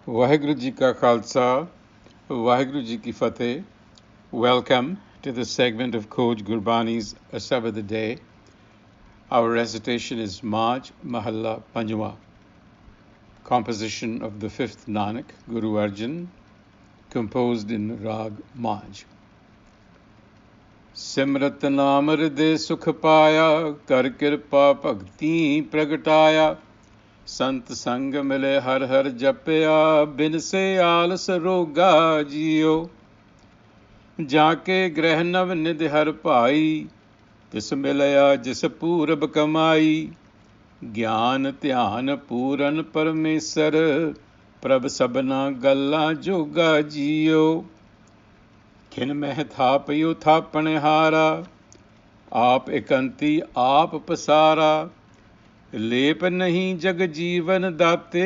Waheguru Ji Ka Khalsa, Waheguru Ji Ki Fateh. Welcome to the segment of Khoj Gurbani's a-sabad-a-day. Our recitation is Maj Mahalla Panjwa, composition of the fifth Nanak, Guru Arjan, composed in Rag Maj. Simrat Naam Ridhai Sukh Paya, Kar Kirpa Bhakti Pragataya, संत संग मिले हर हर जपया बिन से आलस रोगा जियो जाके ग्रह नव निधि हर पाई तिस मिलया जिस पूरब कमाई ज्ञान ध्यान पूरन परमेसर प्रभ सबना गल्ला जोगा जियो खिन मह थापयो थापण हारा आप इकंती आप पसारा लेप नहीं जग जीवन दाते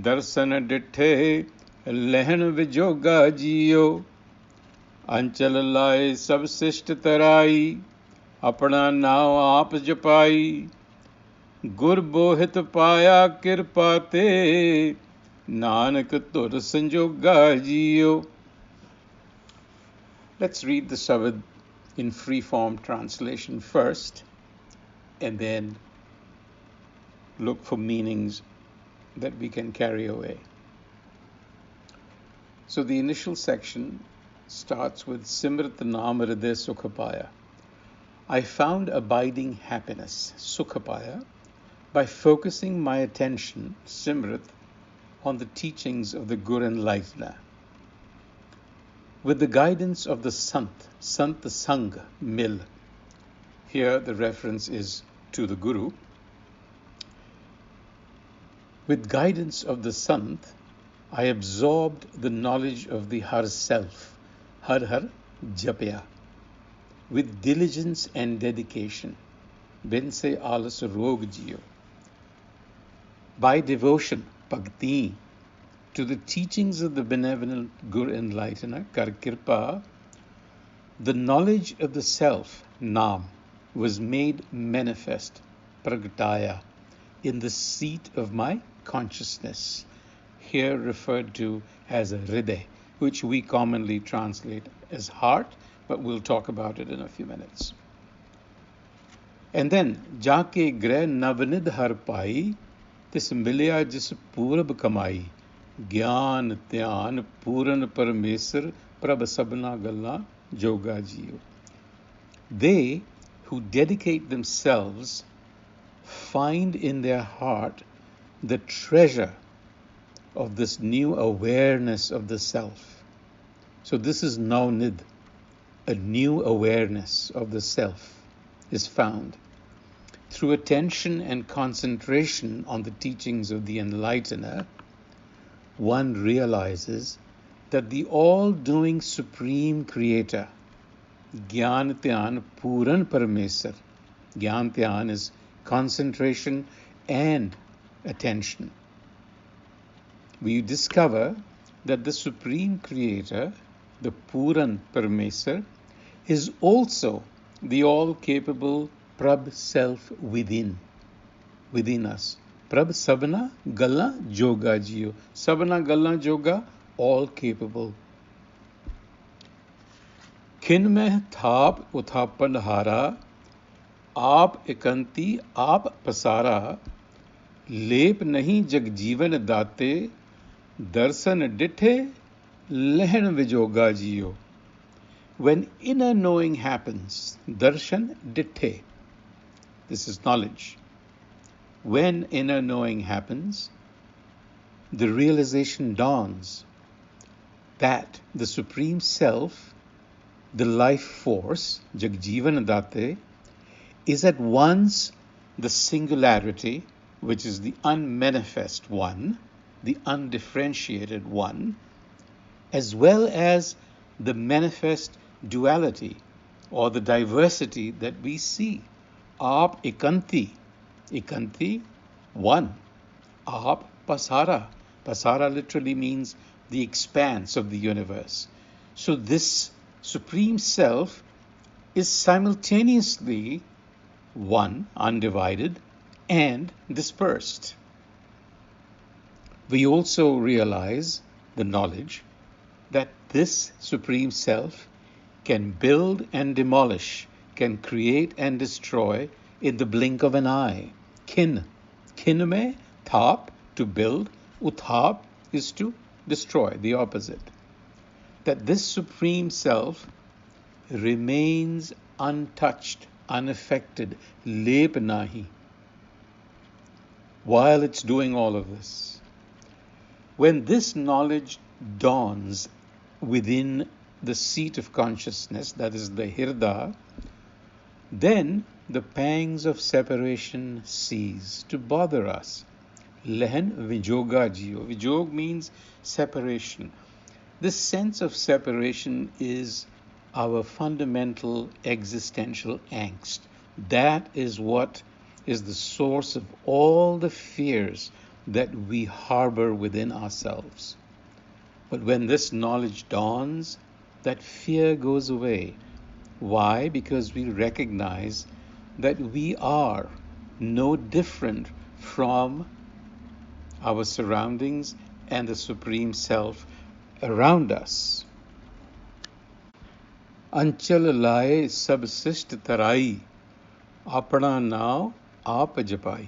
दर्शन डिठे लहन विजोगा जियो अंचल लाए सब शिष्ट तराई अपना नाव आप जपाई गुर बोहित पाया कृपा ते नानक तुर संजोगा जियो. Let's read the Sabad in free form translation first and then look for meanings that we can carry away. So the initial section starts with Simrat Naam Ridhai Sukh Paya. I found abiding happiness, Sukh Paya, by focusing my attention, Simrat, on the teachings of the Guru Enlightener. With the guidance of the Sant Sang Mil. Here the reference is to the Guru. With guidance of the Sant, I absorbed the knowledge of the Har Self, Har Japya, with diligence and dedication, bin se alas rog jiyo. By devotion, bhakti, to the teachings of the benevolent Guru Enlightener, Kar Kirpa, the knowledge of the Self, Naam, was made manifest, pragataya, in the seat of my consciousness, here referred to as a Ridhai, which we commonly translate as heart, but we'll talk about it in a few minutes. And then, Jaake greh navnid har pai, tis milya jis purab kamai, gyan dhyan puran parmesar prabh sabna galla joga jiyo. They who dedicate themselves find in their heart the treasure of this new awareness of the self. So this is Naunid, a new awareness of the self is found. Through attention and concentration on the teachings of the Enlightener, one realizes that the all-doing Supreme Creator, Gyan Dhyan Puran Parmesar, Gyan Dhyan is concentration and attention. We discover that the Supreme Creator, the Puran Parmesar, is also the all-capable Prabh Self within us. Prabh Sabna Galla Joga Jiyo. Sabna Galla Joga, all-capable. Khin meh thap uthapan hara, आप इकंती आप पसारा लेप नहीं जग जीवन दाते दर्शन डिठे लहन विजोगा जियो. When inner knowing happens, darshan ditte, this is knowledge. When inner knowing happens, the realization dawns that the Supreme Self, the life force, Jagjivan Date, is at once the singularity, which is the unmanifest one, the undifferentiated one, as well as the manifest duality or the diversity that we see. Aap ikanti, one. Aap pasara. Pasara literally means the expanse of the universe. So this Supreme Self is simultaneously one, undivided, and dispersed. We also realize the knowledge that this Supreme Self can build and demolish, can create and destroy in the blink of an eye. Kin. Kin mein thap, to build, uthap is to destroy, the opposite. That this Supreme Self remains untouched, unaffected, lep nahi, while it's doing all of this. When this knowledge dawns within the seat of consciousness, that is the hirda, then the pangs of separation cease to bother us. Lehen vijoga jiyo. Vijog means separation. This sense of separation is our fundamental existential angst. That is what is the source of all the fears that we harbor within ourselves. But when this knowledge dawns, that fear goes away. Why? Because we recognize that we are no different from our surroundings and the Supreme Self around us. Anchal laye sabsist tarai, apna naam aap japai,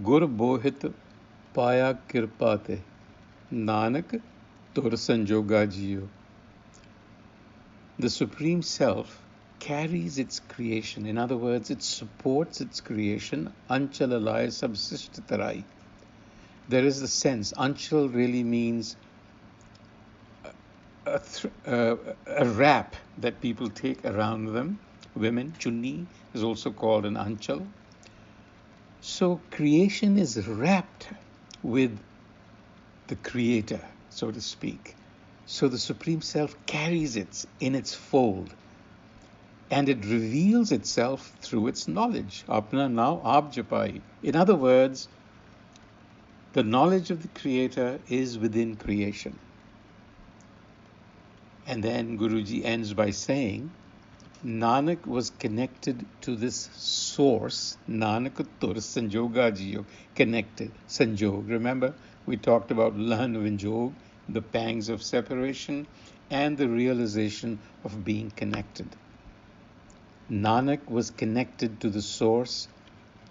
gur bohit paya kirpate, nanak tur sanjoga jiyo. The Supreme Self carries its creation. In other words, it supports its creation. Anchal laye sabsist tarai. There is a sense. Anchal really means a wrap that people take around them. Women, chunni is also called an anchal. So creation is wrapped with the Creator, so to speak. So the Supreme Self carries it in its fold, and it reveals itself through its knowledge. Apna now aap japai. In other words, the knowledge of the Creator is within creation. And then Guruji ends by saying, Nanak was connected to this source. Nanak tur sanjoga jiyo, connected. Sanjog. Remember, we talked about lahan vinjog, the pangs of separation, and the realization of being connected. Nanak was connected to the source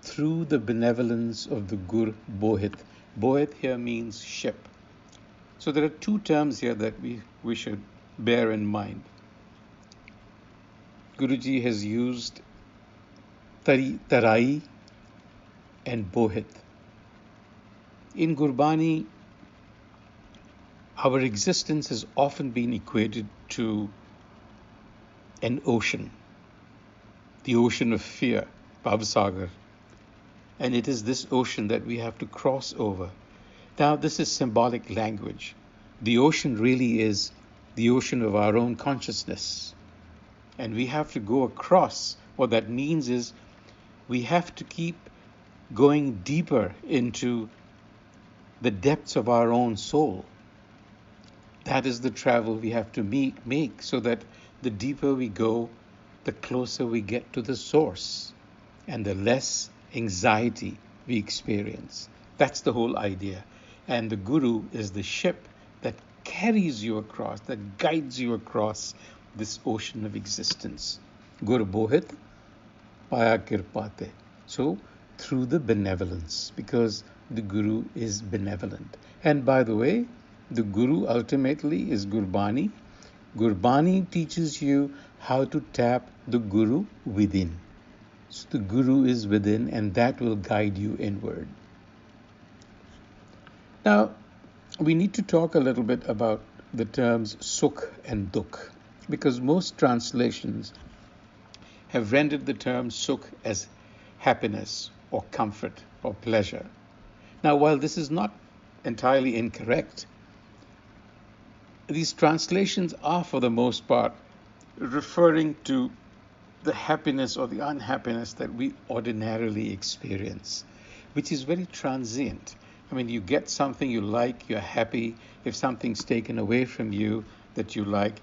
through the benevolence of the Gur Bohit. Bohit here means ship. So there are two terms here that we should bear in mind. Guruji has used tarai and bohit. In Gurbani, our existence has often been equated to an ocean, the ocean of fear, Bhavsagar. And it is this ocean that we have to cross over. Now, this is symbolic language. The ocean really is the ocean of our own consciousness. And we have to go across. What that means is we have to keep going deeper into the depths of our own soul. That is the travel we have to make, so that the deeper we go, the closer we get to the source, and the less anxiety we experience. That's the whole idea. And the Guru is the ship that carries you across, that guides you across this ocean of existence. Gur bohit paya kirpate. So through the benevolence, because the Guru is benevolent. And by the way, the Guru ultimately is Gurbani. Gurbani teaches you how to tap the Guru within. So the Guru is within, and that will guide you inward. Now, we need to talk a little bit about the terms Sukh and Dukh, because most translations have rendered the term Sukh as happiness or comfort or pleasure. Now, while this is not entirely incorrect, these translations are, for the most part, referring to the happiness or the unhappiness that we ordinarily experience, which is very transient. I mean, you get something you like, you're happy. If something's taken away from you that you like,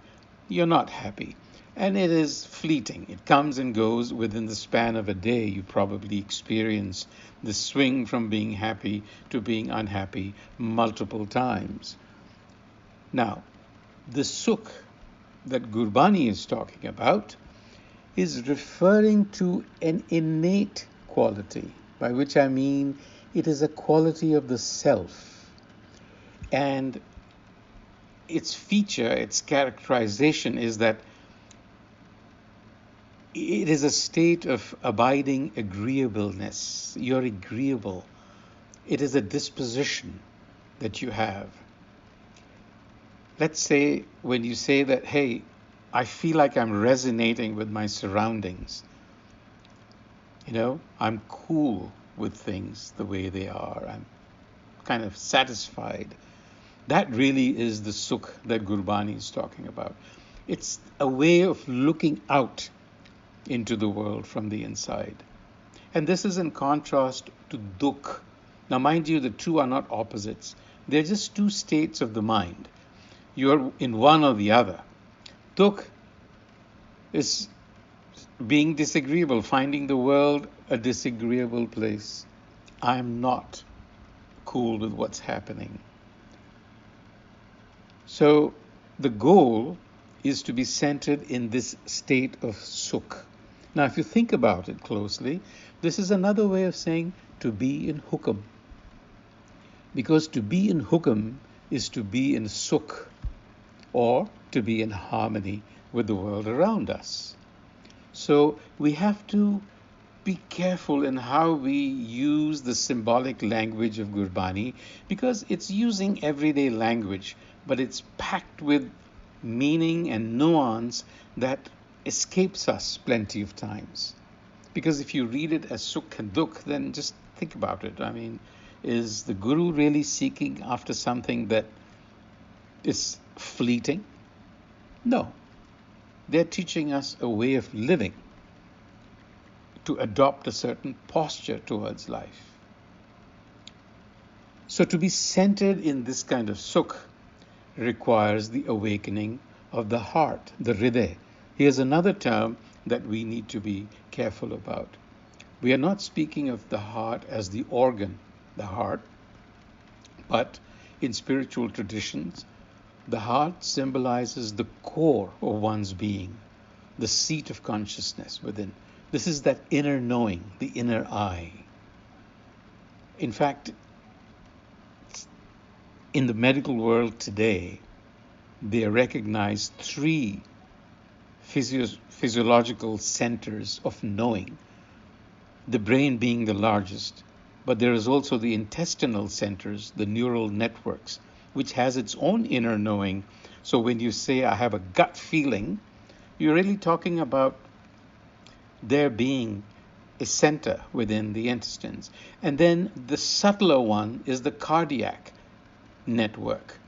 you're not happy. And it is fleeting. It comes and goes within the span of a day. You probably experience the swing from being happy to being unhappy multiple times. Now, the Sukh that Gurbani is talking about is referring to an innate quality, by which I mean it is a quality of the self. And its feature, its characterization is that it is a state of abiding agreeableness. You're agreeable. It is a disposition that you have. Let's say when you say that, hey, I feel like I'm resonating with my surroundings. I'm cool with things the way they are. I'm kind of satisfied. That really is the Sukh that Gurbani is talking about. It's a way of looking out into the world from the inside. And this is in contrast to Dukh. Now, mind you, the two are not opposites. They're just two states of the mind. You're in one or the other. Dukh is being disagreeable, finding the world a disagreeable place. I'm not cool with what's happening. So the goal is to be centered in this state of Sukh. Now, if you think about it closely, this is another way of saying to be in Hukum. Because to be in Hukum is to be in Sukh, or to be in harmony with the world around us. So we have to be careful in how we use the symbolic language of Gurbani, because it's using everyday language, but it's packed with meaning and nuance that escapes us plenty of times. Because if you read it as Sukh and Dukh, then just think about it. I mean, is the Guru really seeking after something that is fleeting? No. They're teaching us a way of living, to adopt a certain posture towards life. So to be centered in this kind of Sukh requires the awakening of the heart, the Ridhai. Here's another term that we need to be careful about. We are not speaking of the heart as the organ, the heart, but in spiritual traditions, the heart symbolizes the core of one's being, the seat of consciousness within. This is that inner knowing, the inner I. In fact, in the medical world today, they recognize three physiological centers of knowing, the brain being the largest, but there is also the intestinal centers, the neural networks, which has its own inner knowing. So when you say, I have a gut feeling, you're really talking about there being a center within the intestines. And then the subtler one is the cardiac network,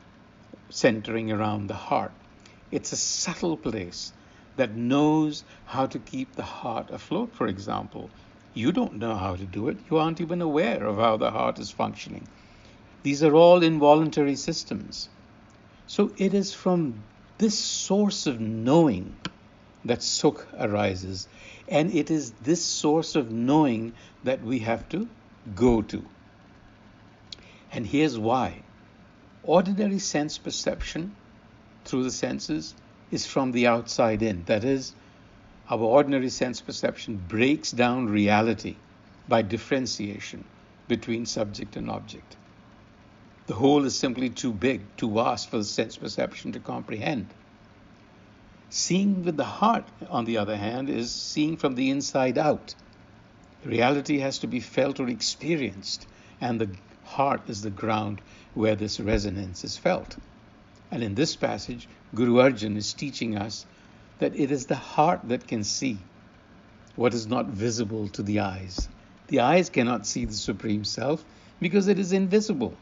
centering around the heart. It's a subtle place that knows how to keep the heart afloat, for example. You don't know how to do it. You aren't even aware of how the heart is functioning. These are all involuntary systems. So it is from this source of knowing that Sukh arises. And it is this source of knowing that we have to go to. And here's why. Ordinary sense perception through the senses is from the outside in. That is, our ordinary sense perception breaks down reality by differentiation between subject and object. The whole is simply too big, too vast for the sense perception to comprehend. Seeing with the heart, on the other hand, is seeing from the inside out. Reality has to be felt or experienced, and the heart is the ground where this resonance is felt. And in this passage, Guru Arjan is teaching us that it is the heart that can see what is not visible to the eyes. The eyes cannot see the Supreme Self because it is invisible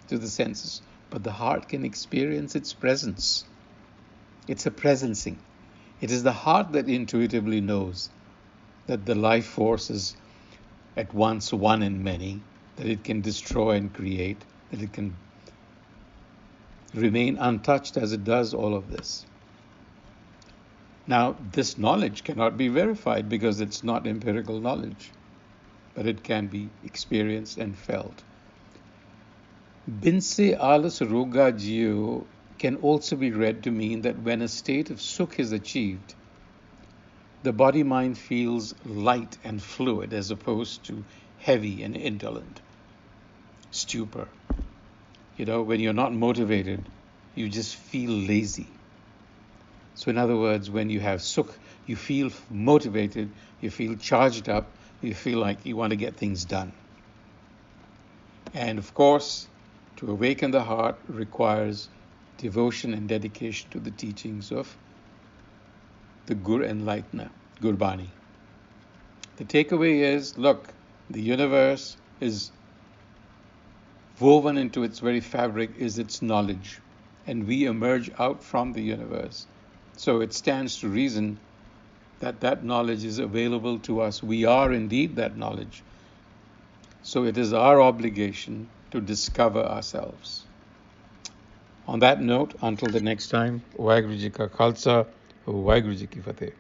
to the senses, but the heart can experience its presence. It's a presencing. It is the heart that intuitively knows that the life force is at once one in many, that it can destroy and create, that it can remain untouched as it does all of this. Now, this knowledge cannot be verified because it's not empirical knowledge, but it can be experienced and felt. Binse alas roga jio can also be read to mean that when a state of sukh is achieved, the body-mind feels light and fluid as opposed to heavy and indolent. Stupor. When you're not motivated, you just feel lazy. So in other words, when you have sukh, you feel motivated, you feel charged up, you feel like you want to get things done. And of course, to awaken the heart requires devotion and dedication to the teachings of the Gur Enlightener, Gurbani. The takeaway is, look, the universe is woven into its very fabric is its knowledge, and we emerge out from the universe. So it stands to reason that that knowledge is available to us. We are indeed that knowledge. So it is our obligation to discover ourselves. On that note, until the next time, Waheguru Ji Ka Khalsa, Waheguru Ji Ki Fateh.